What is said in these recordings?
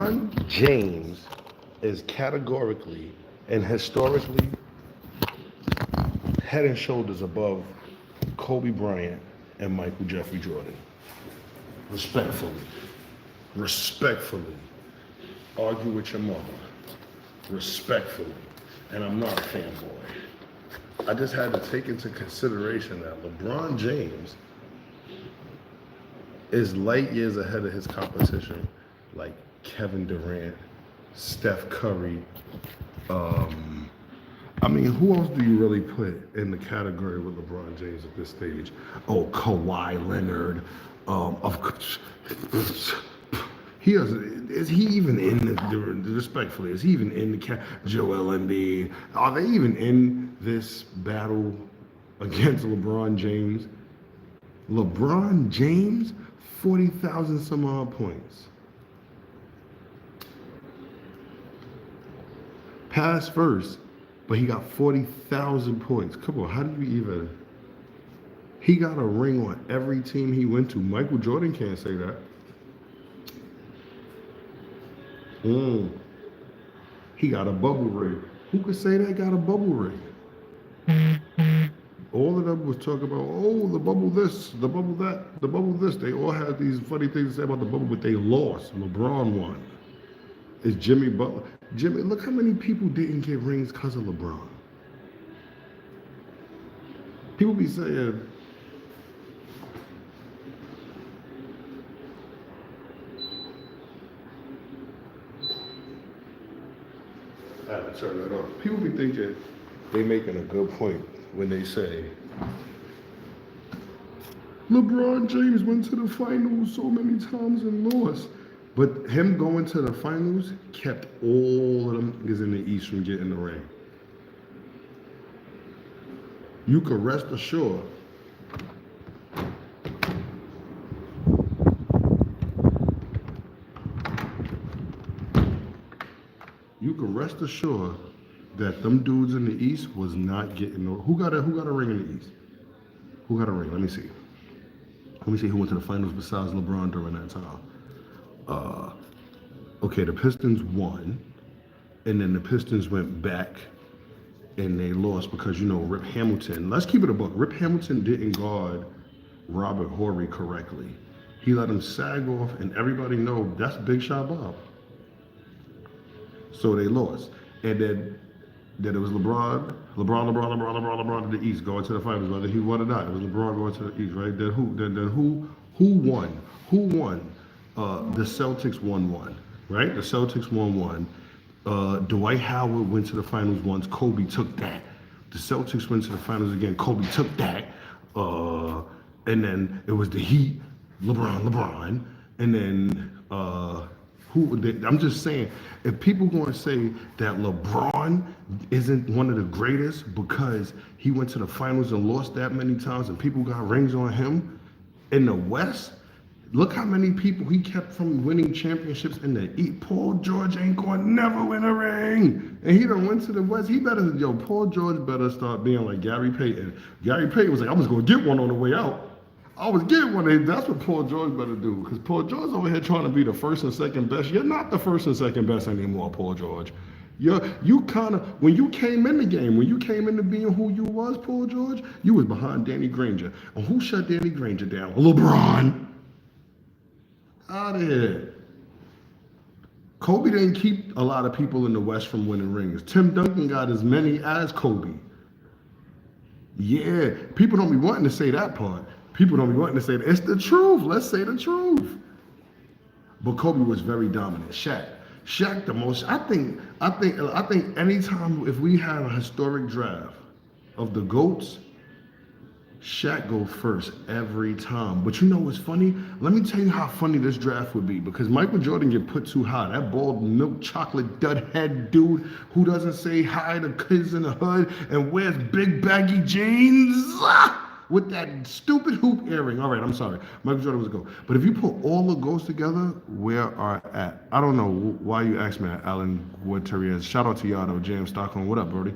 LeBron James is categorically and historically head and shoulders above Kobe Bryant and Michael Jeffrey Jordan. Respectfully. Respectfully. Argue with your mother. Respectfully. And I'm not a fanboy. I just had to take into consideration that LeBron James is light years ahead of his competition, like Kevin Durant, Steph Curry. I mean, who else do you really put in the category with LeBron James at this stage? Oh, Kawhi Leonard. He doesn't. Is he even in the? Respectfully, is he even in the Joel Embiid? Are they even in this battle against LeBron James? LeBron James, 40,000 some odd points. Pass first, but he got 40,000 points. Come on, how do you even? He got a ring on every team he went to. Michael Jordan can't say that. He got a bubble ring. Who could say that got a bubble ring? All of them was talking about, oh, the bubble this, the bubble that, the bubble this. They all had these funny things to say about the bubble, but they lost. LeBron won. It's Jimmy Butler. Jimmy, look how many people didn't get rings because of LeBron. People be saying, I had to turn that off. People be thinking they making a good point when they say LeBron James went to the finals so many times and lost. But him going to the finals kept all of them niggas in the East from getting the ring. You can rest assured that them dudes in the East was not getting no. Who got a ring in the East? Who got a ring? Let me see. Let me see who went to the finals besides LeBron during that time. Okay, the Pistons won, and then the Pistons went back and they lost because, you know, Rip Hamilton. Let's keep it a buck. Rip Hamilton didn't guard Robert Horry correctly. He let him sag off, and everybody know that's Big Shot Bob. So they lost. And then it was LeBron to the East going to the finals, whether he won or not. It was LeBron going to the East, right? Then who won? Who won? The Celtics won one, right? The Celtics won one. Dwight Howard went to the finals once. Kobe took that. The Celtics went to the finals again. Kobe took that. And then it was the Heat, LeBron. And then I'm just saying, if people going to say that LeBron isn't one of the greatest because he went to the finals and lost that many times and people got rings on him in the West, look how many people he kept from winning championships in the East. Paul George ain't going to never win a ring. And he done went to the West. Paul George better start being like Gary Payton. Gary Payton was like, I was going to get one on the way out. I was getting one. That's what Paul George better do. Because Paul George over here trying to be the first and second best. You're not the first and second best anymore, Paul George. You kind of, when you came in the game, when you came into being who you was, Paul George, you was behind Danny Granger. And who shut Danny Granger down? LeBron. Out of here. Kobe didn't keep a lot of people in the West from winning rings. Tim Duncan got as many as Kobe. Yeah, people don't be wanting to say that part. People don't be wanting to say that. It's the truth. Let's say the truth. But Kobe was very dominant. Shaq the most. I think anytime if we had a historic draft of the GOATs, Shaq go first every time. But you know what's funny? Let me tell you how funny this draft would be, because Michael Jordan get put too high. That bald milk chocolate dud head dude who doesn't say hi to kids in the hood and wears big baggy jeans. with that stupid hoop earring. All right, I'm sorry. Michael Jordan was a GOAT. But if you put all the GOATs together, where are at? I don't know why you asked me that, Alan Wood-Therese. Shout out to y'all, though. James Stockholm. What up, Brody?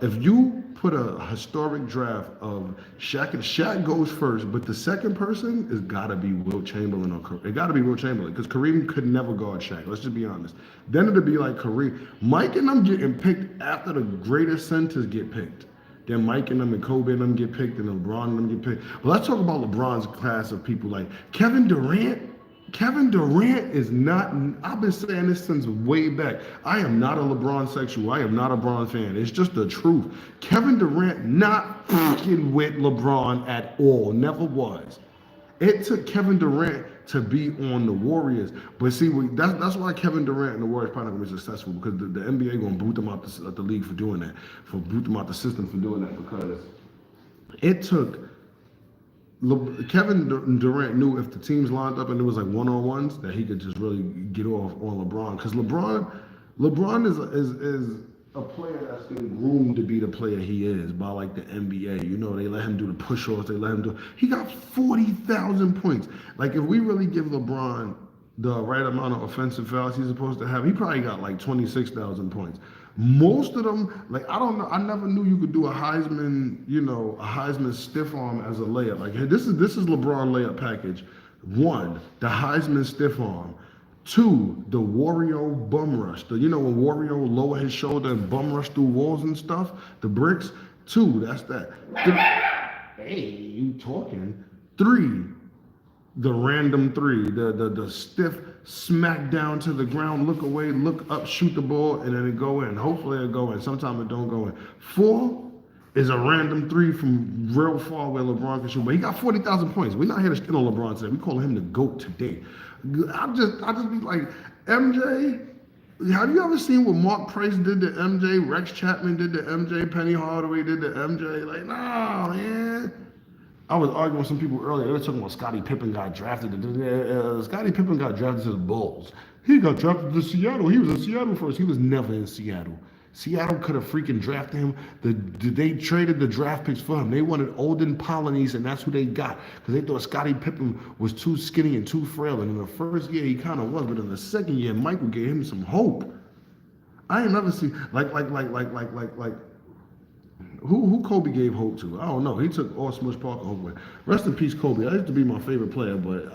If you put a historic draft of Shaq, and Shaq goes first, but the second person is gotta be Wilt Chamberlain or it gotta be Wilt Chamberlain because Kareem could never guard Shaq. Let's just be honest. Then it'd be like Kareem, Mike and them getting picked after the greatest centers get picked. Then Mike and them and Kobe and them get picked, and LeBron and them get picked. But let's talk about LeBron's class of people like Kevin Durant. Kevin Durant is not, I've been saying this since way back. I am not a LeBron sexual. I am not a LeBron fan. It's just the truth. Kevin Durant not fucking with LeBron at all. Never was. It took Kevin Durant to be on the Warriors. But see, that's why Kevin Durant and the Warriors probably not going to be successful because the NBA going to boot them out the league for doing that, for boot them out the system for doing that because it took Kevin Durant knew if the teams lined up and it was like one-on-ones that he could just really get off on LeBron because LeBron is a player that's been groomed to be the player he is by like the NBA. You know, they let him do the push-offs. They let him do. He got 40,000 points. Like if we really give LeBron the right amount of offensive fouls he's supposed to have, he probably got like 26,000 points. Most of them, like I don't know, I never knew you could do a Heisman, a Heisman stiff arm as a layup. Like hey, this is LeBron layup package. 1, the Heisman stiff arm. 2, the Wario bum rush. When Wario lower his shoulder and bum rush through walls and stuff, the bricks. 2, that's that. Hey, you talking? 3, the random 3, the stiff smack down to the ground, look away, look up, shoot the ball, and then it go in. Hopefully it go in. Sometimes it don't go in. 4 is a random 3 from real far where LeBron can shoot. But he got 40,000 points. We're not here to shit on LeBron today. We call him the GOAT today. I just be like, MJ, have you ever seen what Mark Price did to MJ, Rex Chapman did to MJ, Penny Hardaway did to MJ? Like, nah, man. I was arguing with some people earlier. They were talking about Scottie Pippen got drafted. Scottie Pippen got drafted to the Bulls. He got drafted to Seattle. He was in Seattle first. He was never in Seattle. Seattle could have freaking drafted him. They traded the draft picks for him. They wanted Olden Polynice, and that's who they got because they thought Scottie Pippen was too skinny and too frail. And in the first year, he kind of was, but in the second year, Michael gave him some hope. I ain't never seen who Kobe gave hope to. I don't know. He took all Smush Parker hope away. Rest in peace, Kobe. I used to be my favorite player, but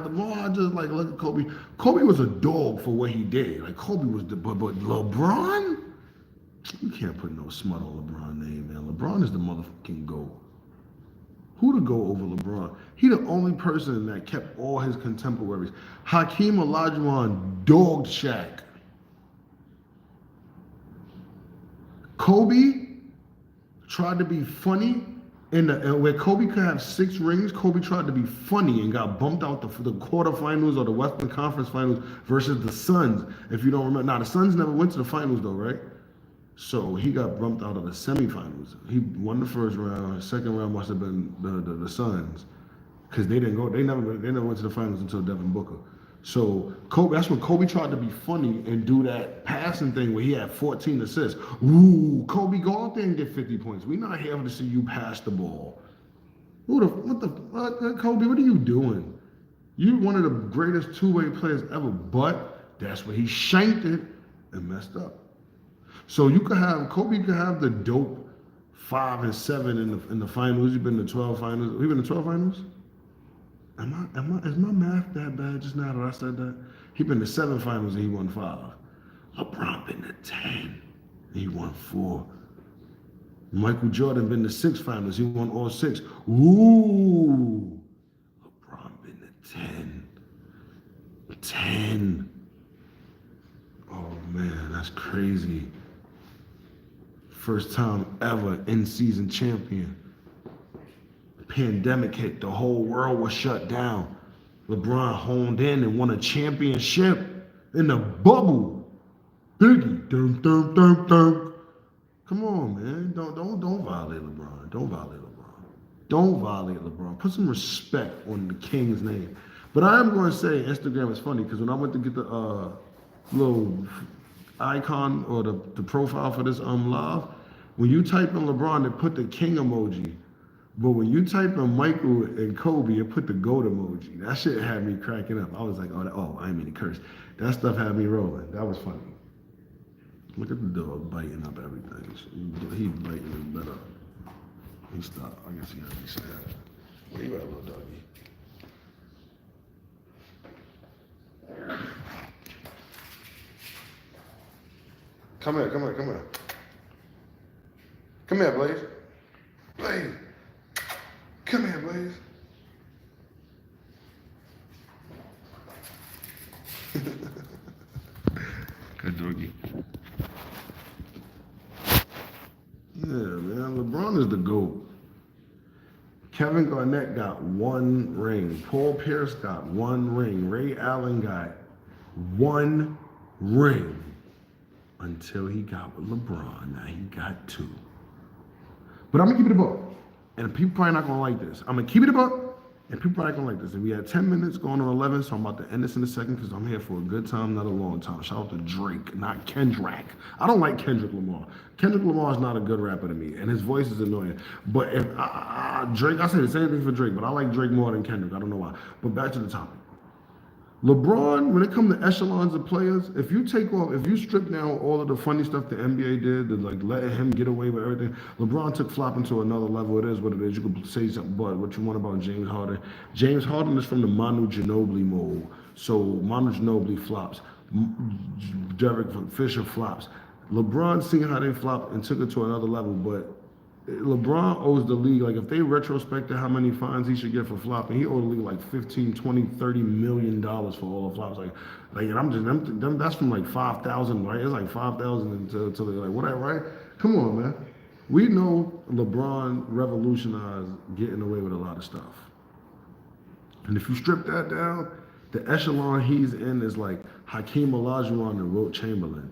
the more I just like look at Kobe. Kobe was a dog for what he did. Like Kobe was but LeBron. You can't put no smut on LeBron name, man. LeBron is the motherfucking GOAT. Who to go over LeBron? He the only person that kept all his contemporaries. Hakeem Olajuwon dogged Shaq. Kobe tried to be funny where Kobe could have 6 rings. Kobe tried to be funny and got bumped out the quarterfinals or the Western Conference Finals versus the Suns. If you don't remember, now the Suns never went to the finals though, right? So he got bumped out of the semifinals. He won the first round. Second round must have been the Suns, because they didn't go. They never went to the finals until Devin Booker. So Kobe, that's when Kobe tried to be funny and do that passing thing where he had 14 assists. Ooh, Kobe, go out there and get 50 points. We're not here to see you pass the ball. What the fuck, Kobe? What are you doing? You're one of the greatest two-way players ever, but that's where he shanked it and messed up. So Kobe could have the dope 5 and 7 in the finals. You've been to 12 finals. We've been to 12 finals? Is my math that bad just now that I said that? He been to 7 finals and he won 5. LeBron been to 10 and he won 4. Michael Jordan been to 6 finals. He won all 6. Ooh. LeBron been to 10. 10. Oh man, that's crazy. First time ever in-season champion. Pandemic hit, the whole world was shut down. LeBron honed in and won a championship in the bubble. Biggie, dum dum dum dum. Come on, man. Don't violate LeBron. Don't violate LeBron. Don't violate LeBron. Put some respect on the King's name. But I am going to say Instagram is funny because when I went to get the little icon or the profile for this live, when you type in LeBron and put the king emoji, But when you type in Michael and Kobe and put the goat emoji, that shit had me cracking up. I was like, I didn't mean to curse. That stuff had me rolling. That was funny. Look at the dog biting up everything. He biting his butt up. He stopped. I guess he had to be sad. Where you at, little doggy? Come here, come here, come here. Come here, Blaze. Blaze. Come here, Blaze. Good doggy. Yeah, man. LeBron is the GOAT. Kevin Garnett got 1 ring. Paul Pierce got 1 ring. Ray Allen got 1 ring. Until he got with LeBron. Now he got 2. But I'm going to keep it a buck. And people probably not going to like this. I'm going to keep it a buck. And people probably not going to like this. And we had 10 minutes going on 11. So I'm about to end this in a second because I'm here for a good time, not a long time. Shout out to Drake, not Kendrick. I don't like Kendrick Lamar. Kendrick Lamar is not a good rapper to me. And his voice is annoying. But if Drake, I say the same thing for Drake. But I like Drake more than Kendrick. I don't know why. But back to the topic. LeBron, when it comes to echelons of players, if you strip down all of the funny stuff the NBA did, the, like letting him get away with everything, LeBron took flopping to another level. It is what it is. You can say something, but what you want about James Harden. James Harden is from the Manu Ginobili mold. So Manu Ginobili flops. Derek Fisher flops. LeBron seen how they flopped and took it to another level, but LeBron owes the league, like if they retrospected how many fines he should get for flopping, he owed the league like 15, 20, 30 million dollars for all the flops. And that's from like 5,000, right? It's like 5,000 until they're like, whatever, right? Come on, man. We know LeBron revolutionized getting away with a lot of stuff. And if you strip that down, the echelon he's in is like Hakeem Olajuwon and Wilt Chamberlain.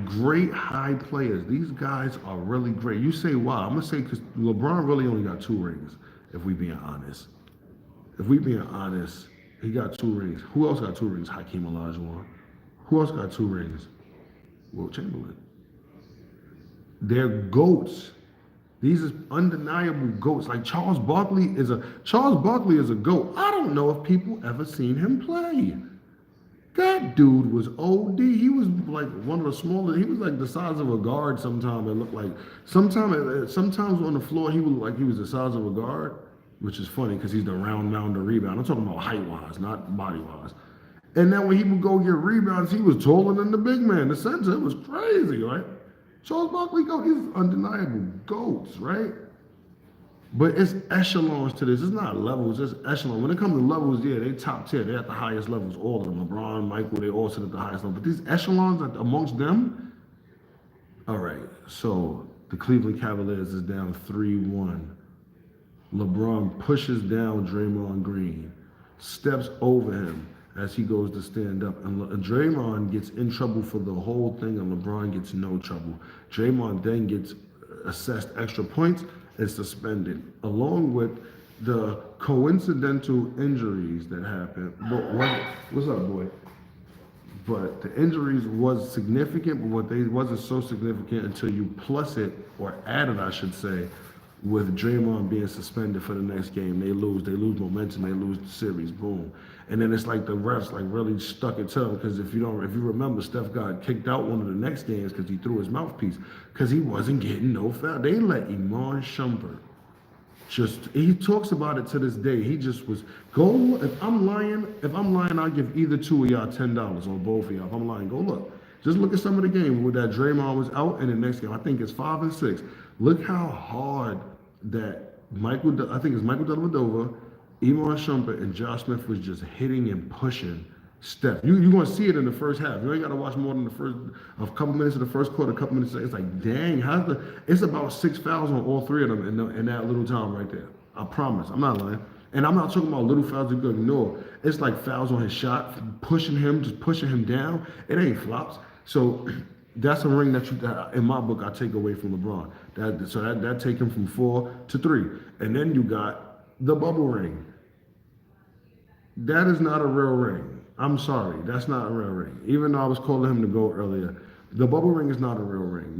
Great high players. These guys are really great. You say why? I'm gonna say because LeBron really only got 2 rings. If we being honest, he got 2 rings. Who else got 2 rings? Hakeem Olajuwon. Who else got 2 rings? Wilt Chamberlain. They're goats. These are undeniable goats. Like Charles Barkley is a goat. I don't know if people ever seen him play. That dude was OD. He was like one of the smallest. He was like the size of a guard sometimes. It looked like sometimes on the floor he would look like he was the size of a guard, which is funny because he's the round mound of rebound. I'm talking about height-wise, not body-wise. And then when he would go get rebounds, he was taller than the big man. The center, it was crazy, right? Charles Barkley, he's undeniable goats, right? But it's echelons to this. It's not levels, it's echelon. When it comes to levels, yeah, they top tier. They're at the highest levels, all of them. LeBron, Michael, they all sit at the highest level. But these echelons amongst them, all right, so the Cleveland Cavaliers is down 3-1. LeBron pushes down Draymond Green, steps over him as he goes to stand up. And Draymond gets in trouble for the whole thing, and LeBron gets no trouble. Draymond then gets assessed extra points and suspended, along with the coincidental injuries that happened. But what's up, boy? But the injuries was significant, but what they wasn't so significant until you plus it, or add it, I should say, with Draymond being suspended for the next game. They lose momentum, they lose the series, boom. And then it's like the refs like really stuck it to them, because if you remember, Steph got kicked out one of the next games because he threw his mouthpiece because he wasn't getting no foul. They let Iman Shumpert he talks about it to this day. He just was if I'm lying, I'll give either 2 of y'all $10 or both of y'all. If I'm lying, go look. Just look at some of the games where that Draymond was out in the next game. I think it's 5 and 6. Look how hard that Michael Dellavedova, Iman Shumpert, and Josh Smith was just hitting and pushing Steph. You're going to see it in the first half. You ain't got to watch more than a couple minutes of the first quarter, a couple minutes. It's like, dang, it's about 6 fouls on all 3 of them in that little time right there. I promise. I'm not lying. And I'm not talking about little fouls you can ignore. It's like fouls on his shot, pushing him down. It ain't flops. So that's a ring that in my book, I take away from LeBron. That take him from 4 to 3. And then you got the bubble ring. That is not a real ring. I'm sorry, that's not a real ring. Even though I was calling him to go earlier, the bubble ring is not a real ring.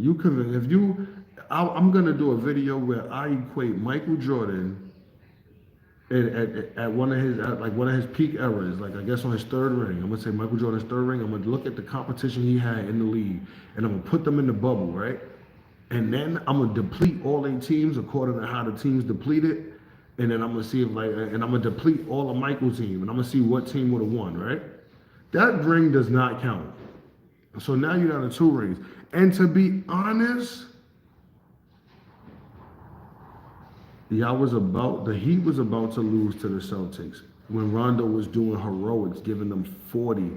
I'm gonna do a video where I equate Michael Jordan at one of his peak eras, like I guess on his third ring. I'm gonna say Michael Jordan's third ring. I'm gonna look at the competition he had in the league, and I'm gonna put them in the bubble, right? And then I'm gonna deplete all 8 teams according to how the teams depleted, and then I'm gonna see if and I'm gonna deplete all of Michael's team, and I'm gonna see what team would have won, right? That ring does not count. So now you're down to 2 rings. And to be honest, the Heat was about to lose to the Celtics when Rondo was doing heroics, giving them 40.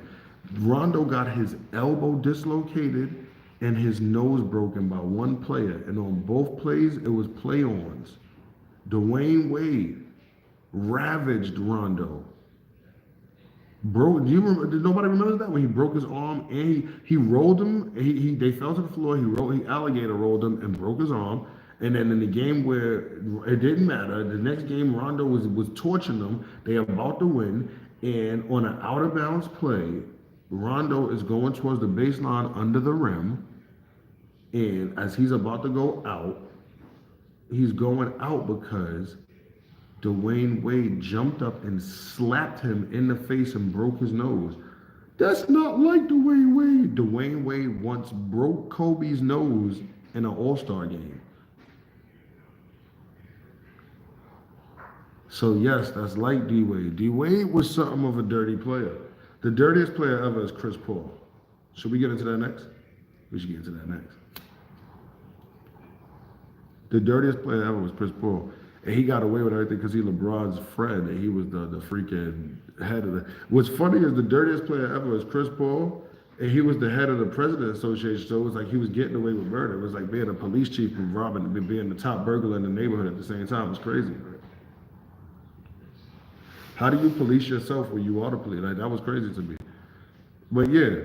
Rondo got his elbow dislocated and his nose broken by one player. And on both plays, it was play-ons. Dwayne Wade ravaged Rondo. Bro, do you remember? Nobody remembers that when he broke his arm and he rolled him. They fell to the floor. He alligator rolled him and broke his arm. And then in the game where it didn't matter, the next game Rondo was torching them. They about to win, and on an out of bounds play, Rondo is going towards the baseline under the rim, and as he's about to go out, he's going out because Dwayne Wade jumped up and slapped him in the face and broke his nose. That's not like Dwayne Wade. Dwayne Wade once broke Kobe's nose in an All-Star game. So yes, that's like D-Wade. D-Wade was something of a dirty player. The dirtiest player ever is Chris Paul. Should we get into that next? We should get into that next. The dirtiest player ever was Chris Paul. And he got away with everything because he's LeBron's friend and he was the freaking head of the... What's funny is the dirtiest player ever was Chris Paul, and he was the head of the President's Association, so it was like he was getting away with murder. It was like being a police chief and robbing, being the top burglar in the neighborhood at the same time. It was crazy, right? How do you police yourself when you are the police? Like, that was crazy to me. But yeah,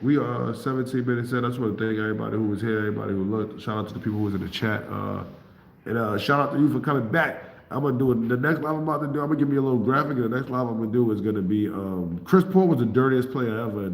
we are 17 minutes in. I just want to thank everybody who was here, everybody who looked. Shout out to the people who was in the chat. And shout out to you for coming back. I'm going to do it. The next live I'm about to do, I'm going to give you a little graphic. And the next live I'm going to do is going to be Chris Paul was the dirtiest player ever.